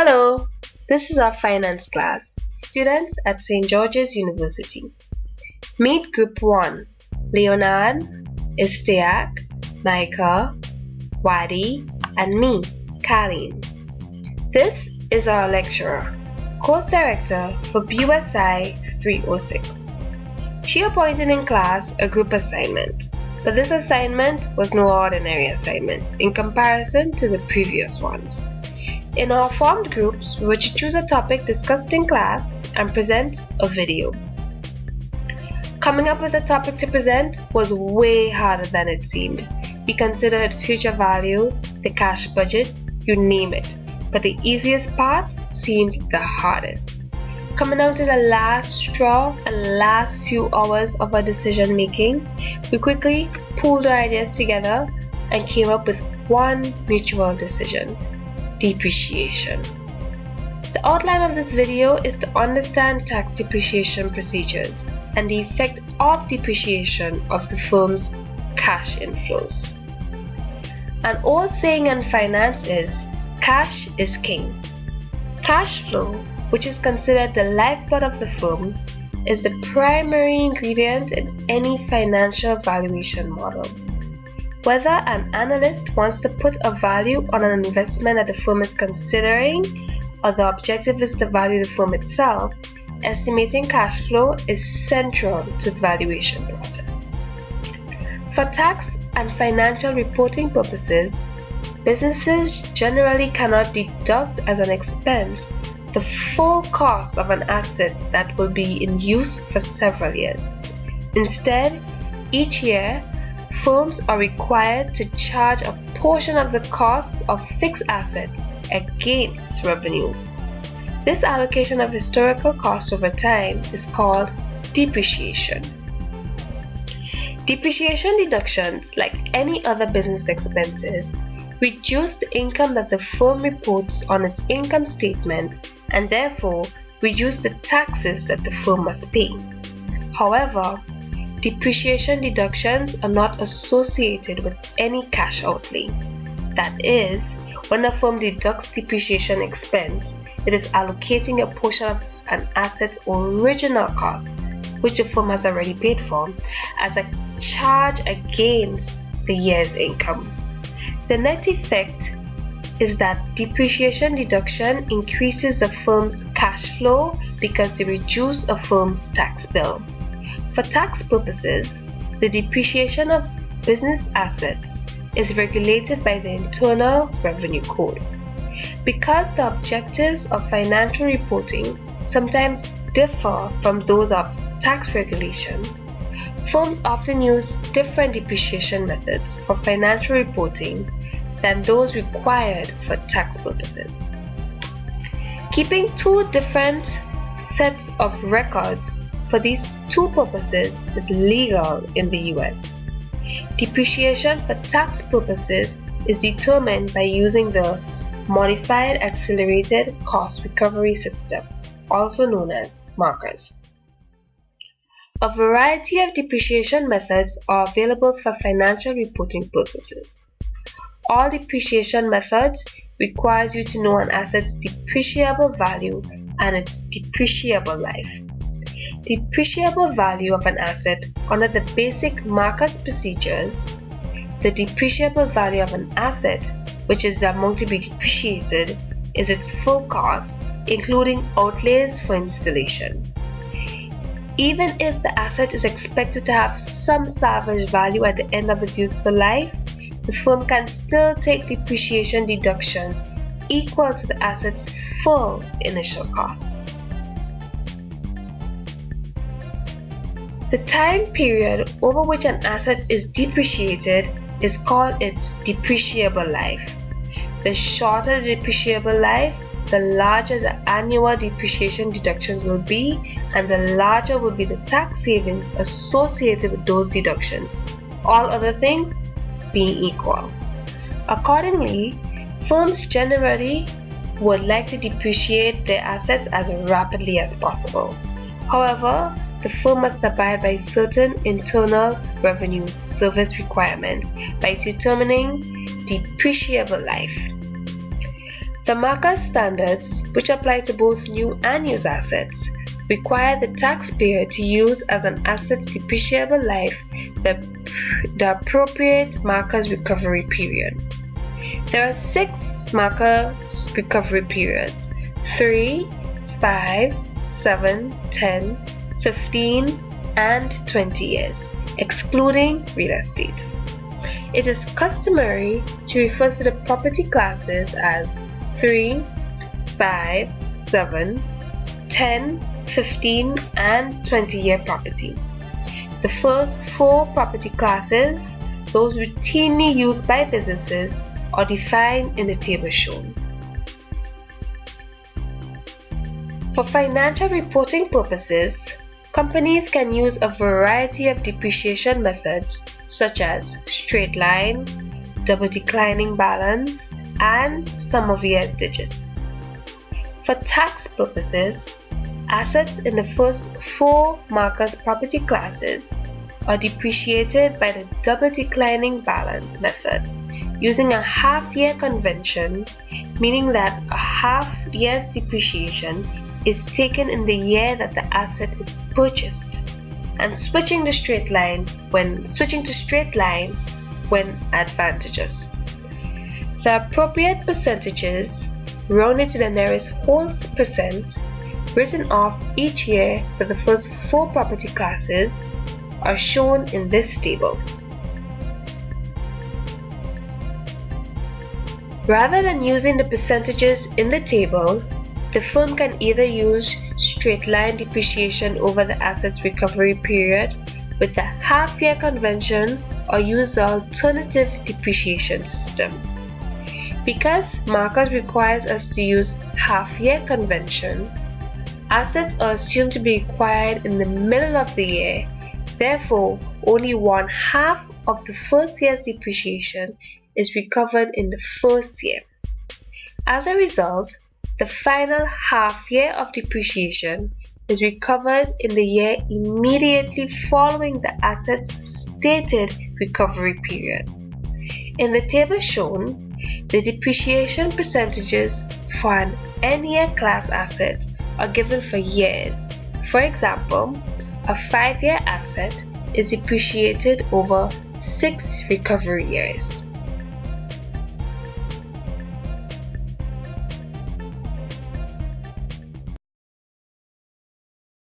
Hello, this is our finance class, students at St. George's University. Meet Group 1, Leonard, Istiak, Micah, Wadi, and me, Colleen. This is our lecturer, course director for BUSI 306. She appointed in class a group assignment, but this assignment was no ordinary assignment in comparison to the previous ones. In our formed groups, we were to choose a topic discussed in class and present a video. Coming up with a topic to present was way harder than it seemed. We considered future value, the cash budget, you name it, but the easiest part seemed the hardest. Coming down to the last straw and last few hours of our decision making, we quickly pulled our ideas together and came up with one mutual decision: depreciation. The outline of this video is to understand tax depreciation procedures and the effect of depreciation of the firm's cash inflows. An old saying in finance is, cash is king. Cash flow, which is considered the lifeblood of the firm, is the primary ingredient in any financial valuation model. Whether an analyst wants to put a value on an investment that the firm is considering, or the objective is to value the firm itself, estimating cash flow is central to the valuation process. For tax and financial reporting purposes, businesses generally cannot deduct as an expense the full cost of an asset that will be in use for several years. Instead, each year, firms are required to charge a portion of the costs of fixed assets against revenues. This allocation of historical cost over time is called depreciation. Depreciation deductions, like any other business expenses, reduce the income that the firm reports on its income statement and therefore reduce the taxes that the firm must pay. However, depreciation deductions are not associated with any cash outlay. That is, when a firm deducts depreciation expense, it is allocating a portion of an asset's original cost, which the firm has already paid for, as a charge against the year's income. The net effect is that depreciation deduction increases a firm's cash flow because they reduce a firm's tax bill. For tax purposes, the depreciation of business assets is regulated by the Internal Revenue Code. Because the objectives of financial reporting sometimes differ from those of tax regulations, firms often use different depreciation methods for financial reporting than those required for tax purposes. Keeping two different sets of records for these two purposes is legal in the US. Depreciation for tax purposes is determined by using the Modified Accelerated Cost Recovery System, also known as MACRS. A variety of depreciation methods are available for financial reporting purposes. All depreciation methods requires you to know an asset's depreciable value and its depreciable life. Depreciable value of an asset under the basic MACRS procedures: the depreciable value of an asset, which is the amount to be depreciated, is its full cost, including outlays for installation. Even if the asset is expected to have some salvage value at the end of its useful life, the firm can still take depreciation deductions equal to the asset's full initial cost. The time period over which an asset is depreciated is called its depreciable life. The shorter the depreciable life, the larger the annual depreciation deductions will be, and the larger will be the tax savings associated with those deductions, all other things being equal. Accordingly, firms generally would like to depreciate their assets as rapidly as possible. However, the firm must abide by certain Internal Revenue Service requirements by determining depreciable life. The marker standards, which apply to both new and used assets, require the taxpayer to use as an asset's depreciable life the appropriate marker's recovery period. There are 6 markers recovery periods: 3, 5, 7, 10, 15, and 20 years, excluding real estate. It is customary to refer to the property classes as 3, 5, 7, 10, 15, and 20-year property. The first 4 property classes, those routinely used by businesses, are defined in the table shown. For financial reporting purposes, companies can use a variety of depreciation methods such as straight line, double declining balance, and sum of years digits. For tax purposes, assets in the first 4 markers property classes are depreciated by the double declining balance method using a half-year convention, meaning that a half year's depreciation is taken in the year that the asset is purchased, and switching to straight line when advantageous. The appropriate percentages, rounded to the nearest whole percent, written off each year for the first 4 property classes, are shown in this table. Rather than using the percentages in the table, the firm can either use straight line depreciation over the asset's recovery period with the half-year convention, or use the alternative depreciation system. Because markers requires us to use half-year convention, assets are assumed to be required in the middle of the year. Therefore, only 1/2 of the first year's depreciation is recovered in the first year. As a result, the final half year of depreciation is recovered in the year immediately following the asset's stated recovery period. In the table shown, the depreciation percentages for an N-year class asset are given for years. For example, a 5-year asset is depreciated over 6 recovery years.